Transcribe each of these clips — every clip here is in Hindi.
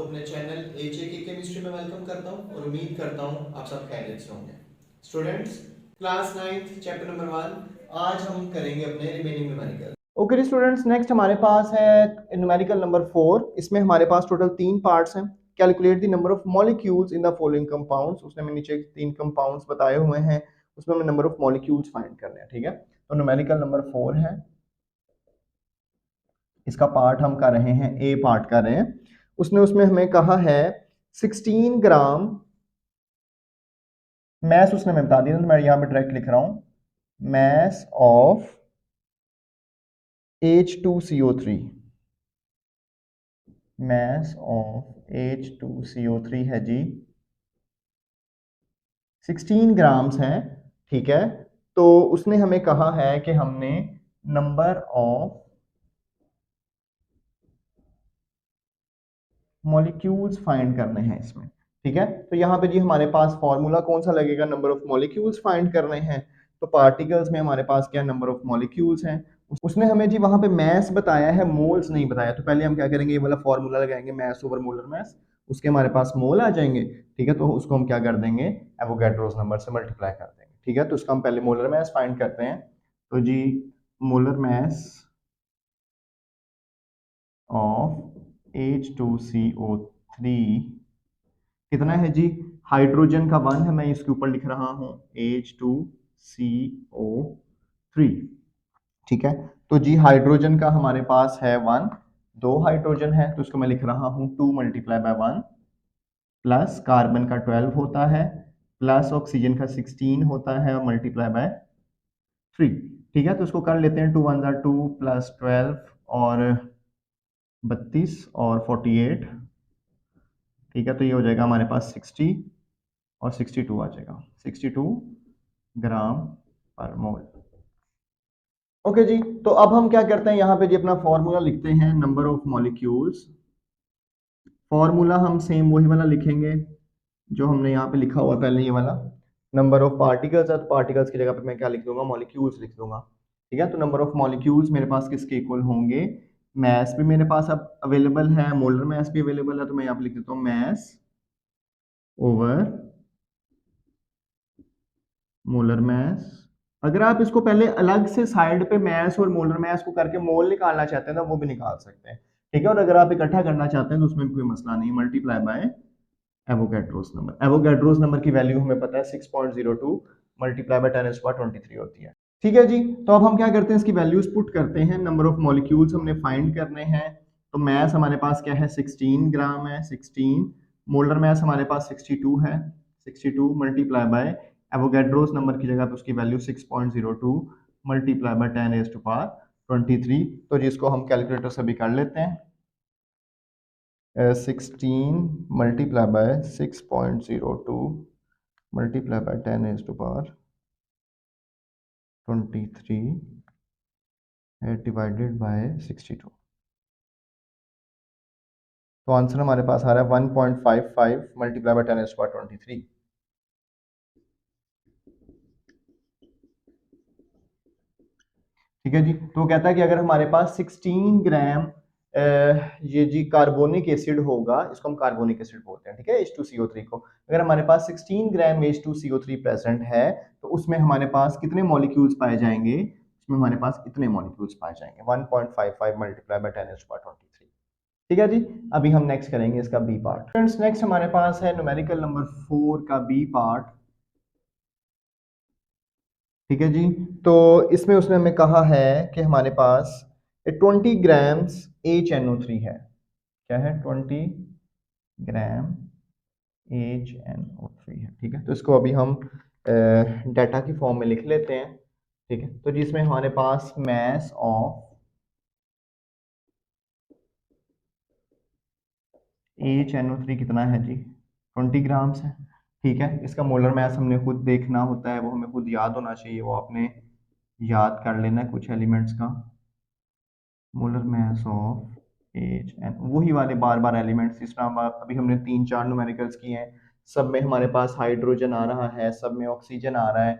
आपको अपने चैनल एचएके केमिस्ट्री में वेलकम करता हूं और उम्मीद करता हूं आप सब खैरियत से होंगे। Students, class 9th chapter number 1 आज हम करेंगे अपने remaining numerical. Okay students, next हमारे पास है न्यूमेरिकल नंबर 4। इसमें हमारे पास टोटल 3 पार्ट्स हैं। Calculate the number of molecules in the following compounds. उसने हमें नीचे 3 कंपाउंड्स बताए हुए हैं, उसमें हमें नंबर ऑफ मॉलिक्यूल्स फाइंड करने हैं। ठीक है, तो न्यूमेरिकल नंबर 4 है, इसका पार्ट हम कर रहे हैं, ए पार्ट कर रहे हैं। उसमें हमें कहा है 16 ग्राम मैस, उसने हमें बता दिया, तो मैं यहां पे डायरेक्ट लिख रहा हूं mass of H2CO3। Mass of H2CO3 है जी 16 ग्राम्स है। ठीक है, तो उसने हमें कहा है कि हमने नंबर ऑफ मॉलिक्यूल्स फाइंड करने हैं इसमें। ठीक है, तो यहाँ पे जी हमारे पास फॉर्मूला कौन सा लगेगा, नंबर ऑफ मॉलिक्यूल्स फाइंड करने हैं। तो पार्टिकल्स में हमारे पास क्या नंबर ऑफ मॉलिक्यूल्स हैं। उसने हमें जी वहां पे मैस बताया है, मोल्स नहीं बताया। तो पहले हम क्या करेंगे, ये वाला फॉर्मूला लगाएंगे मैस ओवर मोलर मैस, उसके हमारे पास मोल आ जाएंगे। ठीक है, तो उसको हम क्या कर देंगे, एवोगैड्रोस नंबर से मल्टीप्लाई कर देंगे। ठीक है, तो उसका हम पहले मोलर मैस फाइंड करते हैं। तो जी मोलर मैस ऑफ H2CO3 कितना है जी, हाइड्रोजन का 1 है, मैं इसके ऊपर लिख रहा हूं H2CO3। ठीक है, तो जी हाइड्रोजन का हमारे पास है 1, 2 हाइड्रोजन है, तो उसको मैं लिख रहा हूं 2 मल्टीप्लाई बाय 1, प्लस कार्बन का 12 होता है, प्लस ऑक्सीजन का 16 होता है और मल्टीप्लाई बाय 3। ठीक है, तो उसको कर लेते हैं, 2 1 2 प्लस 12 और 32 और 48। ठीक है, तो ये हो जाएगा हमारे पास 60 और 62 आ जाएगा, 62 ग्राम पर मोल। ओके जी, तो अब हम क्या करते हैं, यहाँ पे जी अपना फॉर्मूला लिखते हैं नंबर ऑफ मॉलिक्यूल्स। फॉर्मूला हम सेम वही वाला लिखेंगे जो हमने यहाँ पे लिखा हुआ पहले, ये वाला नंबर ऑफ पार्टिकल्स है, तो पार्टिकल्स की जगह पे मैं क्या लिख दूंगा, मॉलिक्यूल्स लिख दूंगा। ठीक है, तो नंबर ऑफ मॉलिक्यूल्स मेरे पास किसके इक्वल होंगे, मैस भी मेरे पास अब अवेलेबल है, मोलर मैस भी अवेलेबल है, तो मैं यहाँ पे लिख देता हूँ मैस ओवर मोलर मैस। अगर आप इसको पहले अलग से साइड पे मैस और मोलर मैस को करके मोल निकालना चाहते हैं ना, वो भी निकाल सकते हैं। ठीक है, और अगर आप इकट्ठा करना चाहते हैं तो उसमें कोई मसला नहीं, multiply by Avogadro's number. Avogadro's number की वैल्यू हमें पता है 6.02 मल्टीप्लाई बाय 10⁻23 होती है। ठीक है जी, तो अब हम क्या करते हैं, इसकी वैल्यूज पुट करते हैं। नंबर ऑफ मॉलिक्यूल्स हमने फाइंड करने हैं, तो मैस हमारे पास क्या है, 16 ग्राम है, 16। मोलर मैस हमारे पास 62 है, 62 मल्टीप्लाई बाय एवोगैड्रोस नंबर की जगह पे उसकी वैल्यू 6.02 मल्टीप्लाई बाय 10⁻23। तो जिसको हम कैलकुलेटर से भी कर लेते हैं, 16 multiply by 6.02 multiply by 10⁻23 divided by 62। तो आंसर हमारे पास आ रहा है 1.55 मल्टीप्लाई बाय 10⁻23। ठीक है जी, तो कहता है कि अगर हमारे पास 16 ग्राम ये जी कार्बोनिक एसिड होगा, इसको हम कार्बोनिक एसिड बोलते हैं। ठीक है, H2CO3 को अगर हमारे पास 16 ग्राम H2CO3 प्रेजेंट है, तो उसमें हमारे पास कितने मॉलिक्यूल्स पाए जाएंगे, उसमें हमारे पास इतने मॉलिक्यूल्स पाए जाएंगे, 1.55 मल्टीप्लाई बाय 10⁻23। ठीक है जी, अभी हम नेक्स्ट करेंगे इसका बी पार्ट। फ्रेंड्स, नेक्स्ट हमारे पास है न्यूमेरिकल नंबर 4 का बी पार्ट। ठीक है जी, तो इसमें उसने हमें कहा है कि हमारे पास 20 ग्राम्स HNO3 है। क्या है, 20 ग्राम HNO3 है। ठीक है, तो इसको अभी हम डाटा की फॉर्म में लिख लेते हैं। ठीक है, तो जिसमें हमारे पास मैस ऑफ HNO3 कितना है जी, 20 ग्राम्स है। ठीक है, इसका मोलर मैस हमने खुद देखना होता है, वो हमें खुद याद होना चाहिए, वो आपने याद कर लेना है कुछ एलिमेंट्स का। मोलर मैस ऑफ एच वही वाले बार बार एलिमेंट्स, जिस तरह अभी हमने 3 4 न्यूमेरिकल्स किए हैं, सब में हमारे पास हाइड्रोजन आ रहा है, सब में ऑक्सीजन आ रहा है,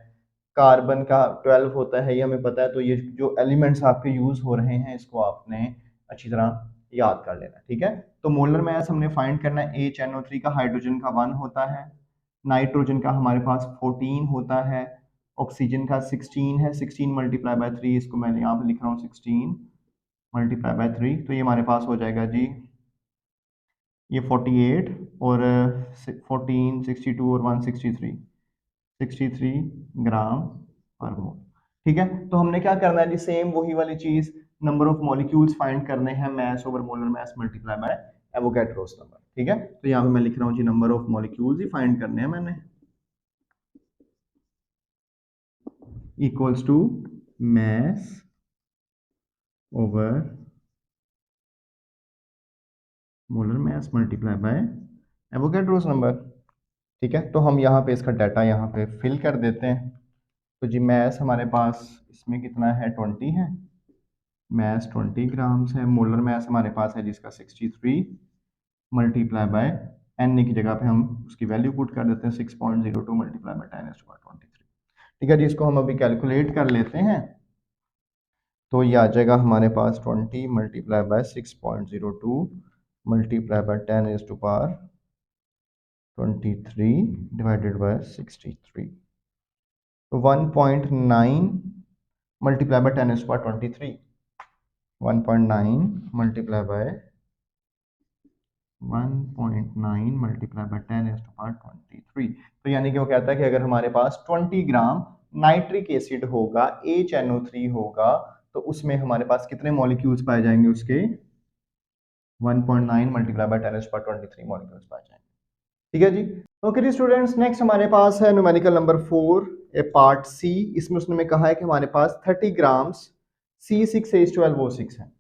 कार्बन का 12 होता है, ये हमें पता है। तो ये जो एलिमेंट्स आपके यूज हो रहे हैं, इसको आपने अच्छी तरह याद कर लेना। ठीक है, तो मोलर मास हमने फाइंड करना है, HNO3 का हाइड्रोजन का 1 होता है, नाइट्रोजन का हमारे पास 14 होता है, ऑक्सीजन का 16 है, 16 मल्टीप्लाई बाय 3, इसको मैंने यहाँ पे लिख रहा हूँ 16 मल्टीप्लाई बाय 3, तो ये हमारे पास हो जाएगा जी ये 48 और 14 62 और 163 63 ग्राम पर मोल। ठीक है, तो हमने क्या करना है जी, सेम वही वाली चीज, नंबर ऑफ मॉलिक्यूल्स फाइंड करने हैं, mass over molar mass multiply by Avogadro's number. ठीक है, तो यहाँ पे मैं लिख रहा हूँ जी नंबर ऑफ मॉलिक्यूल्स ही फाइंड करने हैं मैंने, equals to mass over molar mass multiply by Avogadro's number. ठीक है, तो हम यहाँ पे इसका डाटा यहाँ पे फिल कर देते हैं। तो जी मास हमारे पास इसमें कितना है, 20 है, मास 20 ग्राम्स है, मोलर मास हमारे पास है जिसका 63 मल्टीप्लाई बाय एन की जगह पे हम उसकी वैल्यू पुट कर देते हैं 6.02 मल्टीप्लाई बाय 10⁻23। ठीक है जी, इसको हम अभी कैलकुलेट कर लेते हैं, तो ये आ जाएगा हमारे पास 20 multiply by 6.02 multiply by 10⁻23 divided by 63, तो 1.9 multiply by 10⁻23, 1.9 multiply by 1.9 multiply by 10⁻23, तो यानी कि वो कहता है कि अगर हमारे पास 20 ग्राम नाइट्रिक एसिड होगा, HNO3 होगा, तो उसमें हमारे पास कितने मॉलिक्यूल्स पाए जाएंगे, उसके 1.9 मल्टीप्लाई बाय 10⁻23 मॉलिक्यूल्स पाए जाएंगे। ठीक है जी, ओके जी स्टूडेंट्स, नेक्स्ट हमारे पास है न्यूमेरिकल नंबर 4 ए पार्ट सी। इसमें उसने कहा है कि हमारे पास 30 ग्राम्स C6H12O6 है,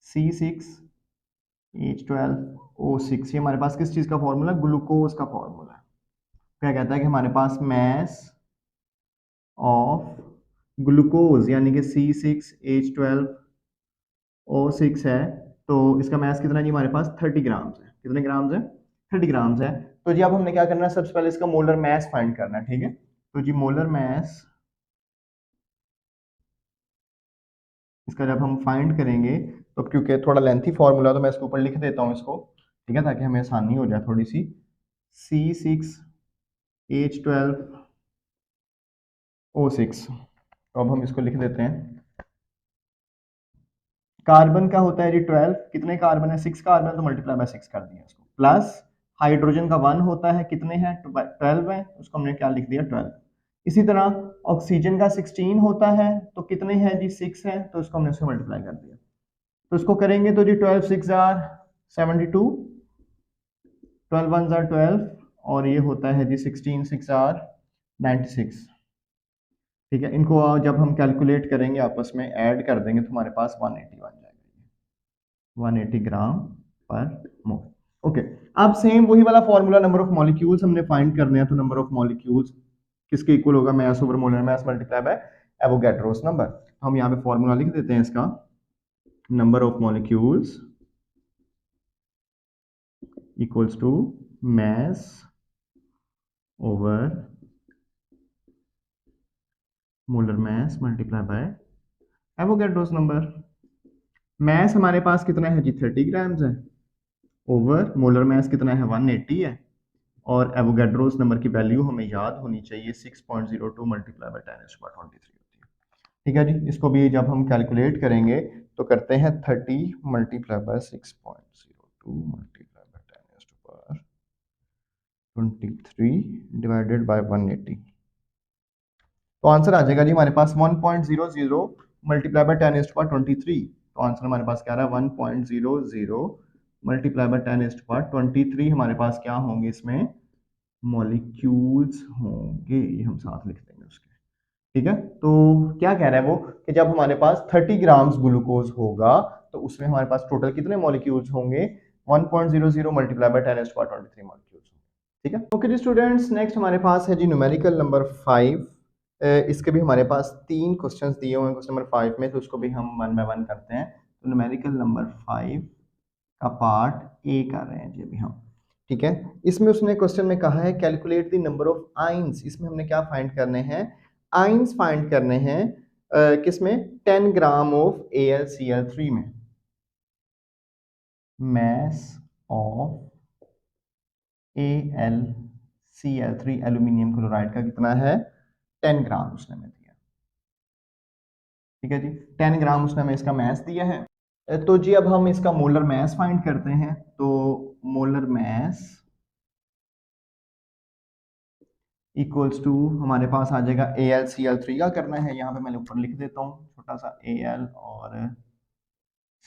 C6H12O6, ये हमारे पास किस चीज का फॉर्मूला, ग्लूकोज का फॉर्मूला है। क्या कहता है कि हमारे पास मास ऑफ ग्लूकोज यानी कि C6H12O6 है, तो इसका मास कितना है जी, हमारे पास 30 ग्राम्स है। कितने ग्राम्स है, 30 ग्राम्स है। तो जी अब हमने क्या करना है, सबसे पहले इसका मोलर मास फाइंड करना है। ठीक है, तो जी मोलर मास इसका जब हम फाइंड करेंगे, तो क्योंकि थोड़ा लेंथी फॉर्मूला, तो मैं इसके ऊपर लिख देता हूँ इसको, ठीक है, ताकि हमें आसानी हो जाए थोड़ी सी। C6H12O6, तो अब हम इसको लिख देते हैं। कार्बन का होता है जी 12, कितने कार्बन है, 6 कार्बन, तो मल्टीप्लाई बाय 6 कर दिया इसको, प्लस हाइड्रोजन का 1 होता है, कितने हैं 12 है, उसको हमने क्या लिख दिया 12। इसी तरह ऑक्सीजन का 16 होता है, तो कितने हैं जी 6 है, तो इसको हमने उससे मल्टीप्लाई कर दिया। तो इसको करेंगे तो जी 12 6 आर 72, 12 1 आर 12, और ये होता है जी 16 6 आर 96। ठीक है, इनको जब हम कैलकुलेट करेंगे आपस में ऐड कर देंगे, तो हमारे पास 180 बन जाएगा, 180 ग्राम पर मोल। ओके, अब सेम वही वाला फॉर्मूला, नंबर ऑफ मॉलिक्यूल्स हमने फाइंड करने हैं, तो नंबर ऑफ मॉलिक्यूल्स किसके इक्वल होगा, mass over molar mass multiply by Avogadro's number. हम यहाँ पे फॉर्मूला लिख देते हैं इसका, number of molecules equals to mass over molar mass multiply by Avogadro's number. Mass हमारे पास कितना है जी 30 ग्राम्स है, ओवर मोलर मास कितना है 180 है, और एवोगैड्रोस नंबर की वैल्यू हमें याद होनी चाहिए 6.02 मल्टीप्लाई बाय 10⁻23 होती है। ठीक है जी, इसको भी जब हम कैलकुलेट करेंगे, तो करते हैं 30 multiply by 6.02 multiply by 10⁻23 divided by 180, तो आंसर आ जाएगा जी हमारे पास 1.00 मल्टीप्लाई बाय 10⁻23। तो आंसर हमारे पास क्या रहा है, 1.00 मल्टीप्लाई बाय 10⁻23 हमारे पास क्या होंगे, इसमें मॉलिक्यूल्स होंगे, ये हम साथ लिख देंगे उसके। ठीक है, तो क्या कह रहा है वो कि जब हमारे पास 30 ग्राम्स ग्लूकोज होगा, तो उसमें हमारे पास टोटल कितने मॉलिक्यूल्स होंगे, 1.00 मल्टीप्लाई बाय 10⁻23 मॉलिक्यूल्स। ठीक है, ओके जी स्टूडेंट्स, नेक्स्ट हमारे पास है जी न्यूमेरिकल नंबर 5। इसके भी हमारे पास 3 क्वेश्चंस दिए हुए हैं क्वेश्चन नंबर 5 में, तो उसको भी हम 1 बाय 1 करते हैं। तो न्यूमेरिकल नंबर 5 का पार्ट ए कर रहे हैं जी अभी हम। ठीक है, इसमें उसने क्वेश्चन में कहा है calculate the number of ions. इसमें हमने क्या फाइंड करने हैं, आइंस फाइंड करने हैं, किसमें 10 ग्राम ऑफ AlCl3 में, mass of AlCl3 aluminium chloride का कितना है 10 ग्राम उसने हमें दिया। ठीक है जी, 10 ग्राम उसने हमें इसका मैस दिया है। तो जी अब हम इसका मोलर मैस फाइंड करते हैं। तो मोलर मैस इक्वल्स टू हमारे पास आ जाएगा AlCl3 का करना है, यहाँ पे मैंने ऊपर लिख देता हूँ छोटा सा Al और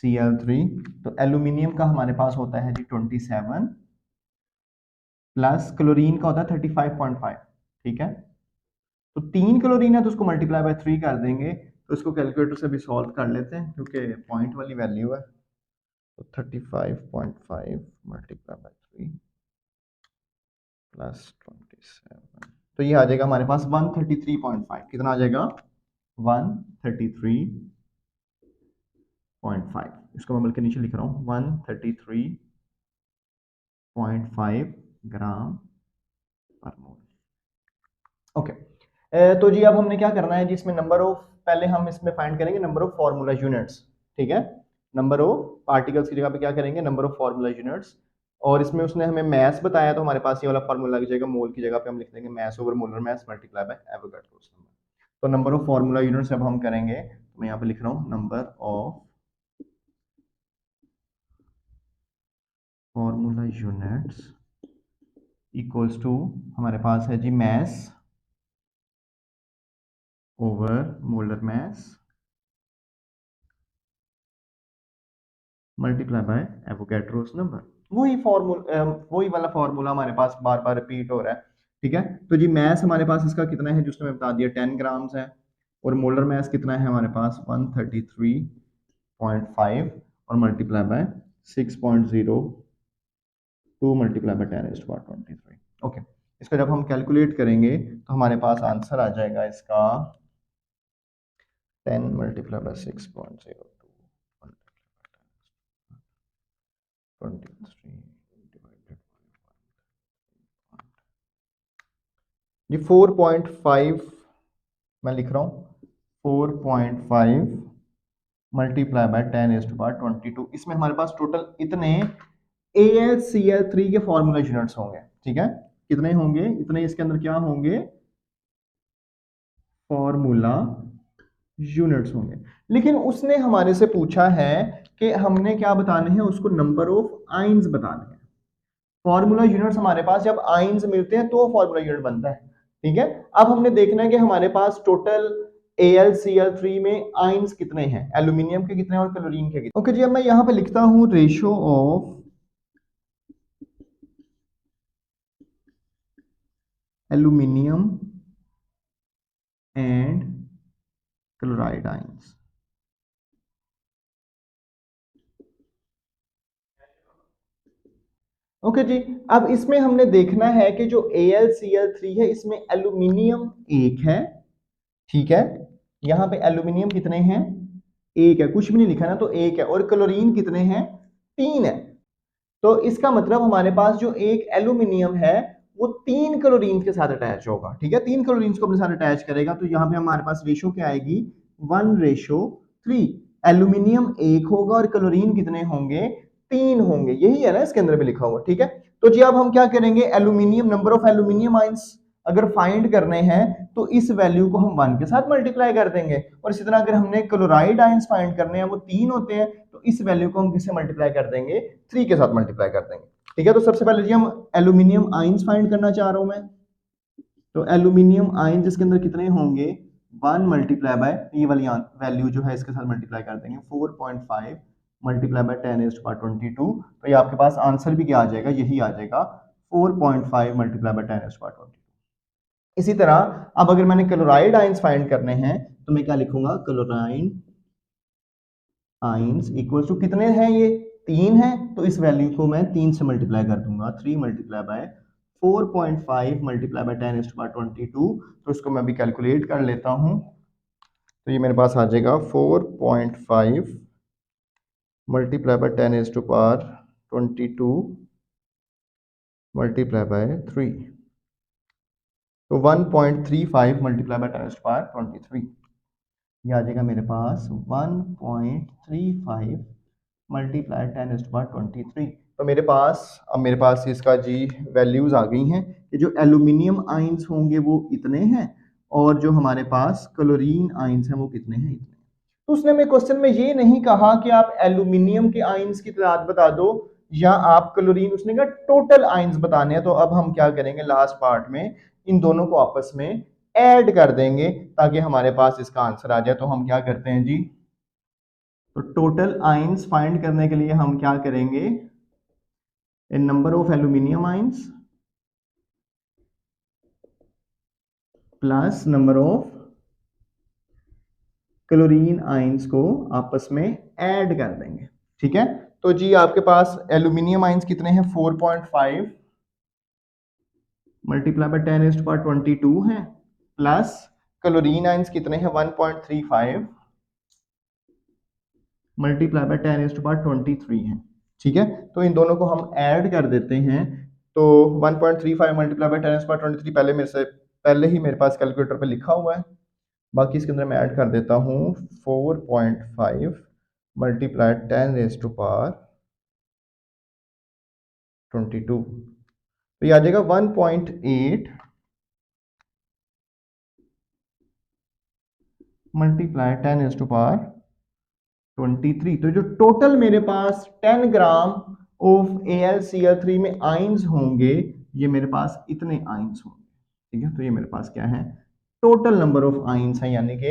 Cl3। तो एल्यूमिनियम का हमारे पास होता है जी 27 प्लस क्लोरीन का होता है 35.5। ठीक है, तो 3 क्लोरीन है तो उसको मल्टीप्लाई बाय 3 कर देंगे। तो इसको कैलकुलेटर से भी सॉल्व कर लेते हैं क्योंकि पॉइंट वाली वैल्यू है। तो 35.5 मल्टीप्लाई बाय 3 प्लस 27, तो ये आ जाएगा हमारे पास 133.5। कितना आ जाएगा 133.5। इसको मैं बल्कि नीचे लिख रहा हूँ 133.5 ग्राम पर मोल। ओके, तो जी अब हमने क्या करना है जी, इसमें नंबर ऑफ, पहले हम इसमें फाइंड करेंगे नंबर ऑफ फार्मूला यूनिट्स। ठीक है, नंबर ऑफ पार्टिकल्स की जगह पे क्या करेंगे नंबर ऑफ फार्मूला यूनिट्स। और इसमें उसने हमें मैस बताया तो हमारे पास ये वाला फार्मूला लग जाएगा, मोल की जगह पे हम लिख देंगे mass over molar mass multiply by Avogadro's number. तो नंबर ऑफ फार्मूला यूनिट्स जब हम करेंगे तो मैं यहाँ पे लिख रहा हूँ number of formula units equals to हमारे पास है जी mass over molar mass multiply by Avogadro's number. वही वाला फॉर्मूला हमारे पास बार बार रिपीट हो रहा है। ठीक है, तो जी मैस हमारे पास इसका कितना है जिसने बता दिया 10 ग्राम्स है, और मोलर मैस कितना है हमारे पास 133.5 और multiply by 6.02 multiply by 10⁻23। Okay, इसको जब हम कैलकुलेट करेंगे तो हमारे पास आंसर आ जाएगा इसका 10 मल्टीप्लाई बाय 6.02 ये 4.5 मैं लिख रहा हूँ 4.5 मल्टीप्लाई बाय 10⁻22। इसमें हमारे पास टोटल इतने AlCl3 के फॉर्मूला यूनिट्स होंगे। ठीक है, कितने होंगे इतने, इसके अंदर क्या होंगे फॉर्मूला यूनिट्स होंगे। लेकिन उसने हमारे से पूछा है कि हमने क्या बताने हैं उसको नंबर ऑफ आइंस बताने हैं। फॉर्मूला यूनिट्स हमारे पास जब आइंस मिलते हैं तो फॉर्मूला यूनिट बनता है। ठीक है, अब हमने देखना है कि हमारे पास टोटल AlCl3 में आइंस कितने हैं, एल्यूमिनियम के कितने और क्लोरीन के कितने। ओके जी, अब मैं यहां पे लिखता हूं ratio of aluminium and chloride ions. Okay जी, अब इसमें हमने देखना है कि जो AlCl3 है इसमें एल्यूमिनियम एक है। ठीक है, यहां पे एल्यूमिनियम कितने हैं एक है, कुछ भी नहीं लिखा ना तो एक है, और क्लोरीन कितने हैं 3 है। तो इसका मतलब हमारे पास जो एक एल्यूमिनियम है वो 3 क्लोरीन के साथ अटैच होगा। ठीक है, 3 क्लोरीन को अपने साथ अटैच करेगा, तो यहाँ पे हमारे पास रेशो क्या आएगी 1:3। एल्यूमिनियम एक होगा और क्लोरीन कितने होंगे 3 होंगे, यही है ना इसके अंदर भी लिखा हुआ। ठीक है, तो जी अब हम क्या करेंगे aluminium, number of aluminium ions अगर फाइंड करने हैं तो इस वैल्यू को हम 1 के साथ मल्टीप्लाई कर देंगे, और इसी तरह अगर हमने क्लोराइड आइंस फाइंड करने हैं वो 3 होते हैं तो इस वैल्यू को हम किससे मल्टीप्लाई कर देंगे 3 के साथ मल्टीप्लाई कर देंगे। ठीक है, तो सबसे पहले जी हम एल्यूमिनियम आइंस फाइंड करना चाह रहा हूं मैं। तो एल्यूमिनियम आइंस इसके अंदर कितने होंगे 1 मल्टीप्लाई बाय ये वाली वैल्यू जो है इसके साथ मल्टीप्लाई कर देंगे 4.5 मल्टीप्लाई बाय 10⁻22। तो ये आपके पास आंसर भी क्या आ जाएगा, यही आ जाएगा 4.5 मल्टीप्लाई बाय 10⁻22। इसी तरह अब अगर मैंने क्लोराइड आइंस फाइंड करने हैं तो मैं क्या लिखूंगा क्लोराइड आइंस इक्वल टू कितने हैं ये 3 है, तो इस वैल्यू को मैं 3 से मल्टीप्लाई कर दूंगा 3 मल्टीप्लाई बाय 4.5 मल्टीप्लाई बाय 10⁻22। तो इसको मैं भी कैलकुलेट कर लेता हूं, तो ये मेरे पास आ जाएगा 4.5 मल्टीप्लाई बाय 10⁻22 मल्टीप्लाई बाय 3, तो 1.35 मल्टीप्लाई बाय 10⁻23। ये आ जाएगा मेरे पास 1.35 मल्टीप्लाई 10⁻23। तो मेरे पास इसका जी वैल्यूज आ गई हैं कि जो एल्यूमिनियम आइंस होंगे वो इतने हैं और जो हमारे पास क्लोरीन आइंस हैं वो कितने हैं, इतने। तो उसने हमें क्वेश्चन में ये नहीं कहा कि आप एल्यूमिनियम के आइंस की तादाद बता दो या आप क्लोरीन, उसने कहा टोटल आइंस बताने हैं। तो अब हम क्या करेंगे, लास्ट पार्ट में इन दोनों को आपस में ऐड कर देंगे ताकि हमारे पास इसका आंसर आ जाए। तो हम क्या करते हैं जी, तो टोटल आइंस फाइंड करने के लिए हम क्या करेंगे, इन number of aluminium ions plus number of chlorine ions को आपस में ऐड कर देंगे। ठीक है, तो जी आपके पास एल्यूमिनियम आइंस कितने हैं, 4.5 मल्टीप्लाई बाय 10⁻22 है, प्लस क्लोरीन आइंस कितने हैं, 1.35 मल्टीप्लाई बाय 10⁻23 है। ठीक है, तो इन दोनों को हम ऐड कर देते हैं। तो 1.35 मल्टीप्लाई बाय 10⁻23 पहले ही मेरे पास कैलकुलेटर पे लिखा हुआ है, बाकी इसके अंदर मैं ऐड कर देता हूँ 4.5 मल्टीप्लाई 10⁻22, तो ये आ जाएगा 1.8 मल्टीप्लाई 10⁻23। तो जो टोटल मेरे पास 10 ग्राम ऑफ AlCl3 में आइंस होंगे, ये मेरे पास इतने आइंस होंगे। ठीक है, तो ये मेरे पास क्या है, टोटल नंबर ऑफ आइंस है, यानी कि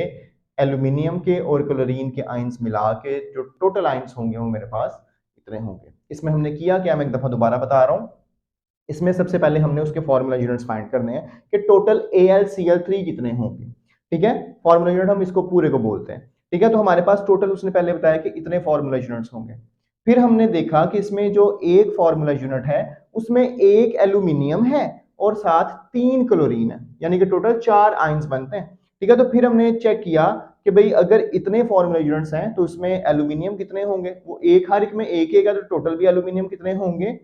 एल्यूमिनियम के और क्लोरीन के आइंस मिला के जो टोटल आइंस होंगे वो मेरे पास इतने होंगे। इसमें हमने किया क्या, मैं एक दफा दोबारा बता रहा हूं। इसमें सबसे पहले हमने उसके फॉर्मूला यूनिट्स फाइंड करने हैं कि टोटल AlCl3 कितने होंगे। ठीक है, फॉर्मूला यूनिट हम इसको पूरे को बोलते हैं। ठीक है, तो हमारे पास टोटल उसने पहले बताया कि इतने फॉर्मूला यूनिट्स होंगे। फिर हमने देखा कि इसमें जो एक फॉर्मूला यूनिट है उसमें एक एल्यूमिनियम है और साथ 3 क्लोरीन है, यानी कि टोटल 4 आइंस बनते हैं। ठीक है, तो फिर हमने चेक किया कि भाई अगर इतने फॉर्मूला यूनिट्स हैं तो इसमें एल्यूमिनियम कितने होंगे, वो एक हर एक में एक है, तो टोटल भी एल्यूमिनियम कितने होंगे,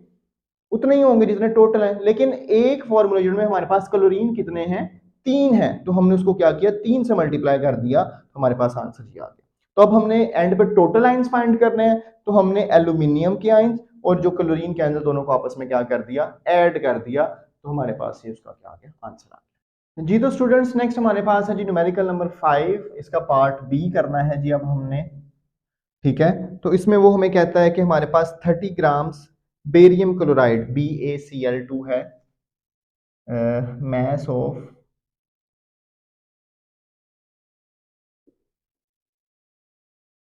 उतने ही होंगे जितने टोटल हैं। लेकिन एक फॉर्मूला यूनिट में हमारे पास क्लोरीन कितने हैं, 3 हैं, तो हमने उसको क्या किया, 3 से मल्टीप्लाई कर दिया, तो हमारे पास आंसर ही आ गया। तो अब हमने एंड पे टोटल आइंस फाइंड करने हैं, तो हमने एल्यूमिनियम के आइंस और जो क्लोरीन के आइंस दोनों को आपस में क्या कर दिया, ऐड कर दिया, तो हमारे पास ये उसका क्या आ गया, आंसर आ गया जी। तो स्टूडेंट्स नेक्स्ट हमारे पास है जी न्यूमेरिकल नंबर 5, इसका पार्ट बी करना है जी अब हमने। ठीक है, तो इसमें वो हमें कहता है कि हमारे पास 30 ग्राम्स बेरियम क्लोराइड BaCl2 है, mass of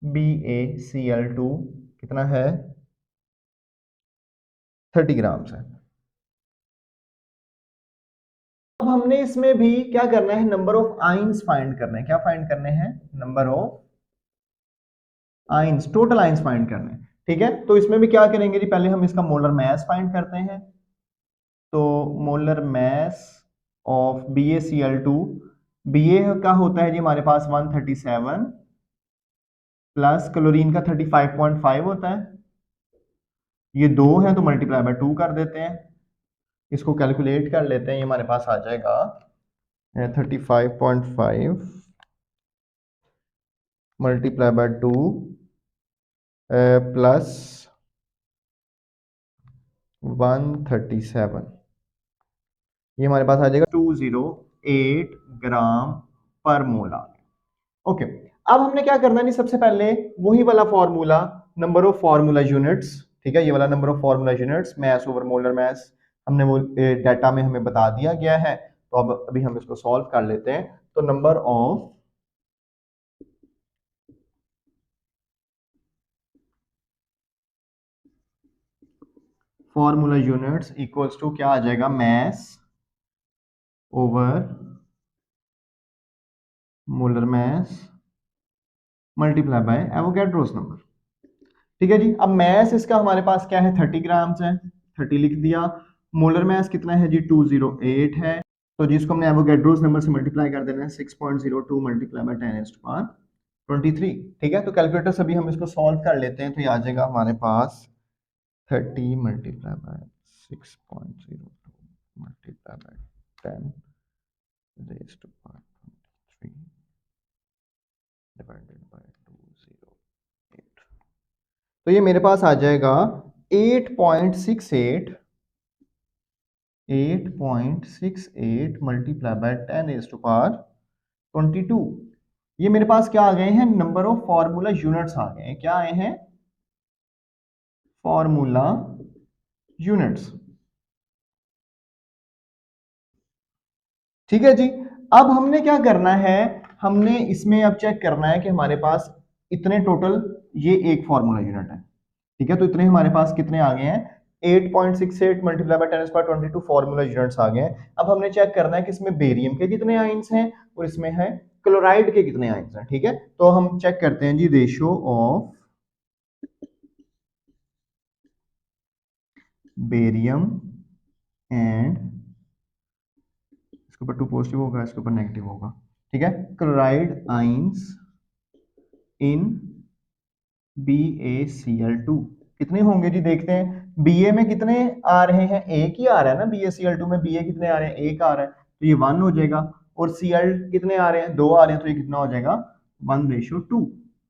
BaCl2 कितना है, 30 ग्राम्स है। अब हमने इसमें भी क्या करना है, नंबर ऑफ आइंस फाइंड करने हैं। क्या फाइंड करने हैं, number of ions, total ions find करने हैं। ठीक है, तो इसमें भी क्या करेंगे जी, पहले हम इसका मोलर मास फाइंड करते हैं। तो molar mass of BaCl2, Ba का होता है जी हमारे पास 137 प्लस क्लोरीन का 35.5 होता है, ये 2 है तो मल्टीप्लाई बाय 2 कर देते हैं, इसको कैलकुलेट कर लेते हैं। ये हमारे पास आ जाएगा 35.5 मल्टीप्लाई बाय 2 प्लस 137, ये हमारे पास आ जाएगा 208 ग्राम पर मोल आ गया। ओके, अब हमने क्या करना है, सबसे पहले वही वाला formula, number of formula units. ठीक है, ये वाला number of formula units, mass over molar मास, हमने वो डाटा में हमें बता दिया गया है। तो अब अभी हम इसको सॉल्व कर लेते हैं। तो number of formula units equals to क्या आ जाएगा, mass over molar mass multiply by Avogadro's number. ठीक है जी, अब मास इसका हमारे पास क्या है, 30 ग्राम्स है, 30 लिख दिया। मोलर मास कितना है जी, 208 है, तो जिसको हमने एवोगैड्रोस नंबर से मल्टीप्लाई कर देना है 6.02 मल्टीप्लाई बाय 10⁻23। ठीक है, तो कैलकुलेटर से भी हम इसको सॉल्व कर लेते हैं। तो ये आ जाएगा हमारे पास 30 multiply by 6.02 multiply by 10⁻23 divided by 208, तो ये मेरे पास आ जाएगा 8.68 मल्टीप्लाई बाय 10⁻22। ये मेरे पास क्या आ गए हैं, नंबर ऑफ फॉर्मूला यूनिट्स आ गए हैं। क्या आए हैं, फॉर्मूला यूनिट्स। ठीक है जी। अब हमने क्या करना है, हमने इसमें अब चेक करना है कि हमारे पास इतने टोटल, ये एक फॉर्मूला यूनिट है, ठीक है। तो इतने हमारे पास कितने आ गए हैं, 8.68 मल्टीप्लाई बाय 10⁻22 फॉर्मूला यूनिट्स आ गए हैं। अब हमने चेक करना है कि इसमें बेरियम के कितने आइंस हैं और इसमें है क्लोराइड के कितने आइंस हैं। ठीक है, तो हम चेक करते हैं जी, रेशियो ऑफ बेरियम एंड, इसके ऊपर 2 पॉजिटिव होगा, इसके ऊपर नेगेटिव होगा। ठीक है, क्लोराइड आइंस इन BaCl2 कितने होंगे जी, देखते हैं। Ba में कितने आ रहे हैं, एक ही आ रहा है ना। BaCl2 में Ba कितने आ रहे हैं, एक आ रहा है, तो ये 1 हो जाएगा। और Cl कितने आ रहे हैं, 2 आ रहे हैं, तो ये कितना हो जाएगा, 1:2।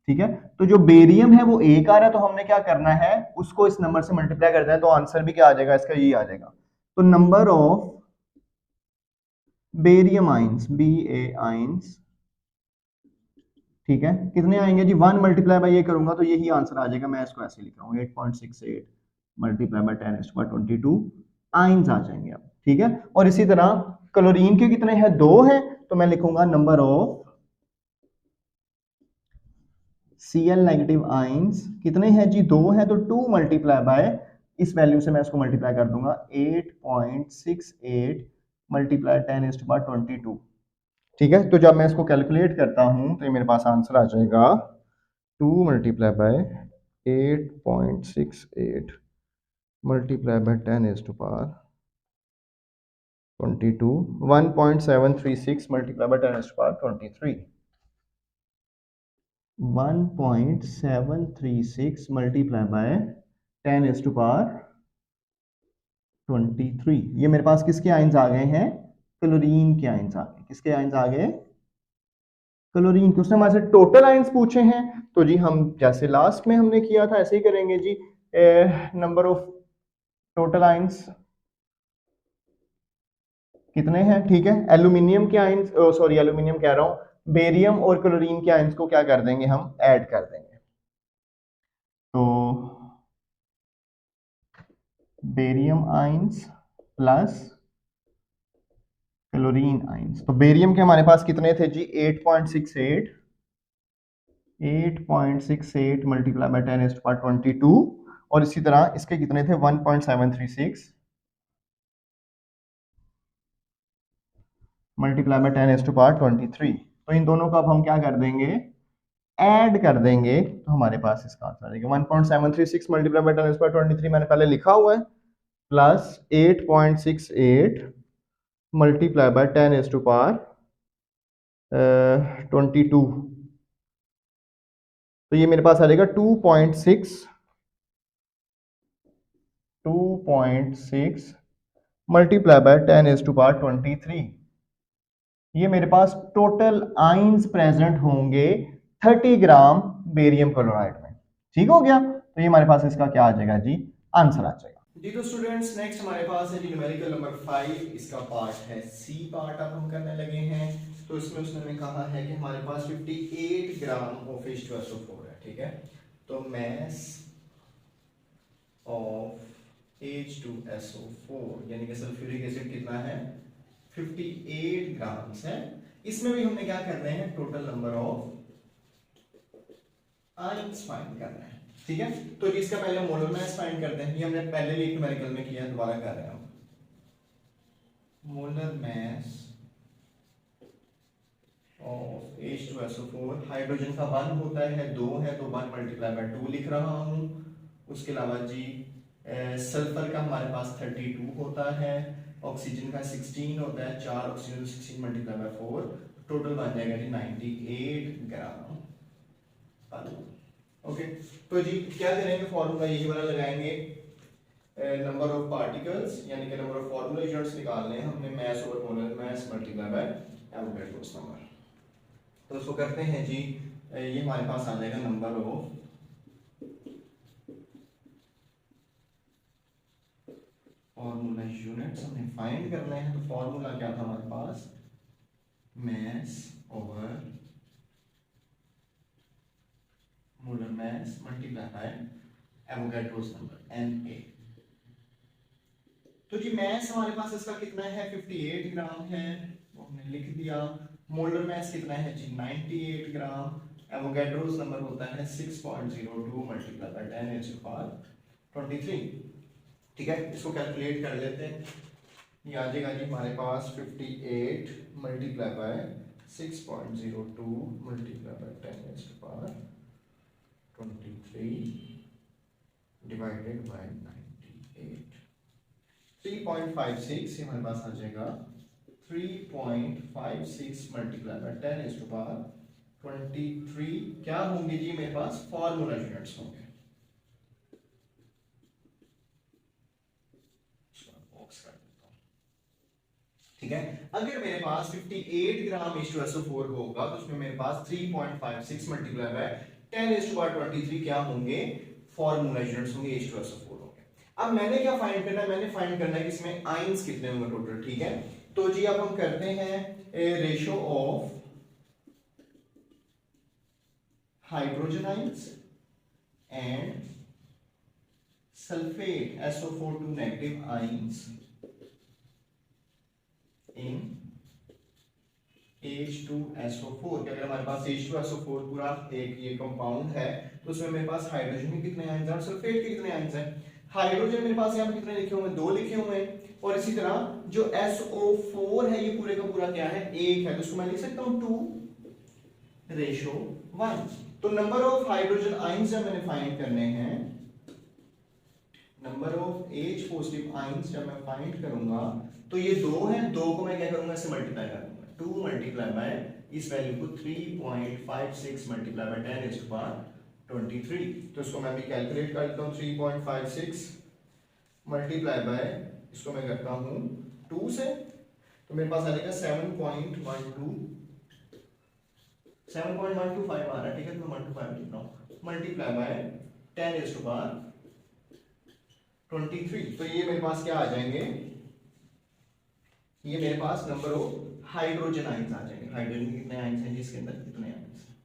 ठीक है, तो जो बेरियम है वो एक आ रहा है, तो हमने क्या करना है, उसको इस नंबर से मल्टीप्लाई कर देना है, तो आंसर भी क्या आ जाएगा इसका, ये आ जाएगा। तो number of barium ions, Ba ions, ठीक है, कितने आएंगे जी, 1 मल्टीप्लाई बाय ये करूंगा तो यही आंसर आ जाएगा। मैं इसको ऐसे लिख रहा हूँ, 8.68 मल्टीप्लाई बाय 10⁻22 आइंस आ जाएंगे अब। ठीक है, और इसी तरह क्लोरीन के कितने हैं, 2 हैं, तो मैं लिखूंगा number of Cl negative ions कितने हैं जी, 2 हैं, तो 2 मल्टीप्लाई बाय, इस वैल्यू से मैं इसको मल्टीप्लाई कर दूंगा, 8.68 मल्टीप्लाई 10⁻22। ठीक है, तो जब मैं इसको कैलकुलेट करता हूं तो ये मेरे पास आंसर आ जाएगा 2 multiply by 8.68 multiply by 10⁻22, 1.736 multiply by 10⁻23, 1.736 multiply by 10⁻23। ये मेरे पास किसके आइंस आ गए हैं, क्लोरीन के आइंस आ गए। किसके आइंस आ गए, क्लोरीन के। उसने हमारे से टोटल आइंस पूछे हैं, तो जी हम जैसे लास्ट में हमने किया था ऐसे ही करेंगे जी। नंबर ऑफ टोटल आइंस कितने हैं, ठीक है। एल्यूमिनियम के आइंस, सॉरी एल्यूमिनियम कह रहा हूं, बेरियम और क्लोरीन के आइंस को क्या कर देंगे, हम ऐड कर देंगे। तो barium ions plus chlorine ions, तो बेरियम के हमारे पास कितने थे जी, 8.68 मल्टीप्लाई बाय 10⁻22, और इसी तरह इसके कितने थे, 1.736 मल्टीप्लाई बाय 10⁻23। तो इन दोनों को अब हम क्या कर देंगे, ऐड कर देंगे, तो हमारे पास इसका आंसर आ जाएगा 1.736 मल्टीप्लाई बाय 10⁻23 मैंने पहले लिखा हुआ है, प्लस 8.68 मल्टीप्लाई बाय 10⁻22, तो ये मेरे पास आ जाएगा 2.6 मल्टीप्लाई बाय 10⁻23। ये मेरे पास टोटल आइंस प्रेजेंट होंगे 30 ग्राम बेरियम क्लोराइड में। ठीक हो गया, तो ये हमारे पास इसका क्या आ जाएगा जी, आंसर आ जाएगा जी। तो स्टूडेंट्स नेक्स्ट हमारे पास है जी न्यूमेरिकल नंबर 5, इसका पार्ट है सी पार्ट अब हम करने लगे हैं। तो इसमें उसने हमें कहा है कि हमारे पास 58 ग्राम ऑफ H2SO4 है। ठीक है, तो मैस ऑफ H2SO4 यानी कि सल्फ्यूरिक एसिड कितना है, 58 ग्राम्स है। इसमें भी हमने क्या करना है, total number of ions find करना है। ठीक है, तो इसका पहले मोलर मास फाइंड करते हैं। ये हमने पहले भी एक न्यूमेरिकल में किया, दोबारा कर रहे हैं हम। Molar mass of H2SO4, hydrogen का 1 होता है, 2 है, तो 1 मल्टीप्लाई बाय 2 लिख रहा हूं। उसके अलावा जी सल्फर का हमारे पास 32 होता है, ऑक्सीजन का 16 होता है, 4 ऑक्सीजन 16 मल्टीप्लाई बाय 4, टोटल बन जाएगा जी 98 ग्राम पानी। ओके, तो जी क्या करेंगे, फॉर्मूला यही वाला लगाएंगे, नंबर ऑफ पार्टिकल्स यानी कि नंबर ऑफ फॉर्मूला यूनिट्स निकालने हैं हमने, मास over molar mass multiply by Avogadro's number. तो उसको करते हैं जी, ये हमारे पास आ जाएगा नंबर ऑफ फॉर्मूला यूनिट्स हमने फाइंड करने हैं, तो फॉर्मूला क्या था हमारे पास, mass over molar mass multiplied by Avogadro's number Na। तो जी mass हमारे पास इसका कितना है, 58 ग्राम है, वो हमने लिख दिया। मोलर mass कितना है जी, 98 ग्राम। एवोगैड्रोस नंबर होता है 6.02 multiply by 10 raised to power 23। ठीक है, इसको कैलकुलेट कर लेते हैं। ये आ जाएगा जी हमारे पास 58 multiply by 6.02 multiply by 10 raised to power 23 divided by 98, 3.56। ये हमारे पास आ जाएगा 3.56 multiply by 10 raised to power 23। क्या होंगे जी मेरे पास, फॉर्मूला यूनिट्स होंगे। ठीक है, अगर मेरे पास 58 ग्राम H2SO4 होगा तो उसमें मेरे पास 3.56 multiply by 10 raised to power 23 क्या होंगे, फॉर्मूला यूनिट्स होंगे, H2SO4 होंगे। अब मैंने क्या फाइंड करना है, मैंने फाइंड करना है कि इसमें आयंस कितने होंगे टोटल। ठीक है, तो जी अब हम करते हैं ratio of hydrogen ions and sulphate SO4 to negative ions in H2SO4। अगर हमारे पास H2SO4 पूरा एक ये कंपाउंड है तो उसमें मेरे पास हाइड्रोजन के कितने आयंस हैं और सल्फेट के कितने आयंस हैं। हाइड्रोजन मेरे पास यहाँ पे कितने लिखे हुए हैं, 2 लिखे हुए हैं, और इसी तरह जो SO4 है ये पूरे का पूरा क्या है, 1 है, तो उसको मैं लिख सकता हूँ 2:1। तो नंबर ऑफ हाइड्रोजन आयंस जब मैंने फाइंड करने हैं, number of H positive ions जब मैं फाइंड करूंगा तो ये 2 है, 2 को मैं क्या करूंगा, इससे मल्टीप्लाई करूंगा, 2 मल्टीप्लाई बाय इस वैल्यू को 3.56 multiply by 10 raised to power 23। तो इसको मैं भी कैलकुलेट कर लेता हूँ, 3.56 मल्टीप्लाई बाय इसको मैं करता हूँ 2 से, तो मेरे पास आ जाएगा 7.125 आ रहा है। ठीक है, तो मैं 125 लिख रहा हूँ, multiply by 10 raised to power 23। तो ये मेरे पास क्या आ जाएंगे, ये मेरे पास नंबर ऑफ हाइड्रोजन आयंस आ जाएंगे। हाइड्रोजन के कितने आयंस हैं जिसके अंदर कितने आयंस हैं।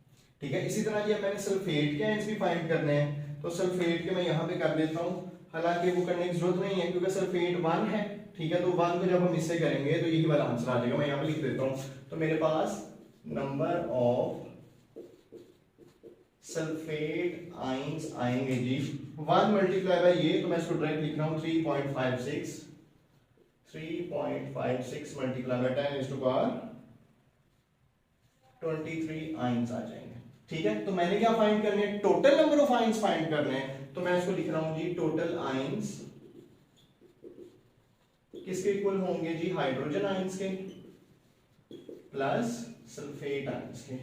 ठीक है, इसी तरह ये मैंने सल्फेट के आयंस भी फाइंड करने हैं, तो सल्फेट के मैं यहाँ पे कर देता हूँ, हालांकि वो करने की जरूरत नहीं है क्योंकि सल्फेट 1 है। ठीक है, तो 1 को जब हम इससे करेंगे तो यही वाला आंसर आ जाएगा। मैं यहाँ पे लिख देता हूँ, तो मेरे पास नंबर ऑफ सल्फेट आयंस आएंगे जी 1 मल्टीप्लाई बाय ये, तो मैं इसको डायरेक्ट लिख रहा हूँ 3.56 multiply by 10 raised to power 23 ions आ जाएंगे। ठीक है, तो मैंने क्या फाइंड करने हैं, total number of ions find करने हैं, तो मैं इसको लिख रहा हूं जी टोटल आयंस किसके इक्वल होंगे जी, हाइड्रोजन आयंस के प्लस सल्फेट आयंस के।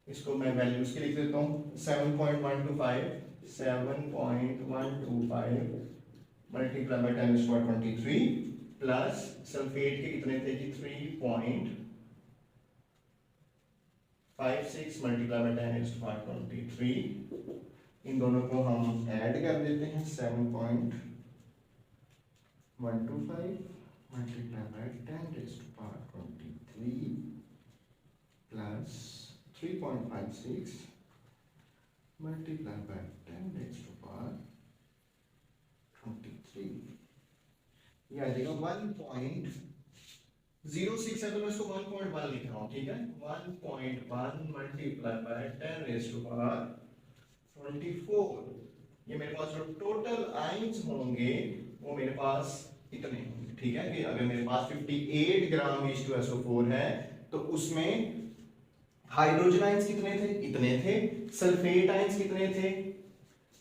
इसको मैं वैल्यूज के लिख देता हूं, 7.125 multiply by 10 raised to power 23 plus sulphate के कितने थे जी, 3.56 multiply by 10 raised to power 23। इन दोनों को हम ऐड कर देते हैं, 7.125 multiply by 10 raised to power 23 plus 3.56 multiplied by 10 raised to power 23। ये आ जाएगा 1.06 है, तो मैं इसको 1.1 लिख रहा हूँ। ठीक है, 1.1 multiply by 10 raised to power 24। ये मेरे पास जो टोटल आयंस होंगे वो मेरे पास इतने होंगे। ठीक है, कि अगर मेरे पास 58 ग्राम H2SO4 है तो उसमें हाइड्रोजन आयंस कितने थे, इतने थे, सल्फेट आयंस कितने थे,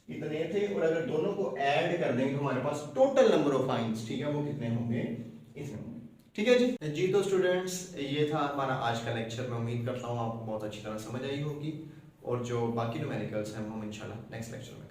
इतने थे, और अगर दोनों को ऐड कर देंगे तो हमारे पास टोटल नंबर ऑफ आयंस, ठीक है, वो कितने होंगे, इतने होंगे। ठीक है जी। तो स्टूडेंट्स ये था हमारा आज का लेक्चर। मैं उम्मीद करता हूँ आपको बहुत अच्छी तरह समझ आई होगी, और जो बाकी न्यूमेरिकल्स हैं वो हम इंशाल्लाह नेक्स्ट लेक्चर में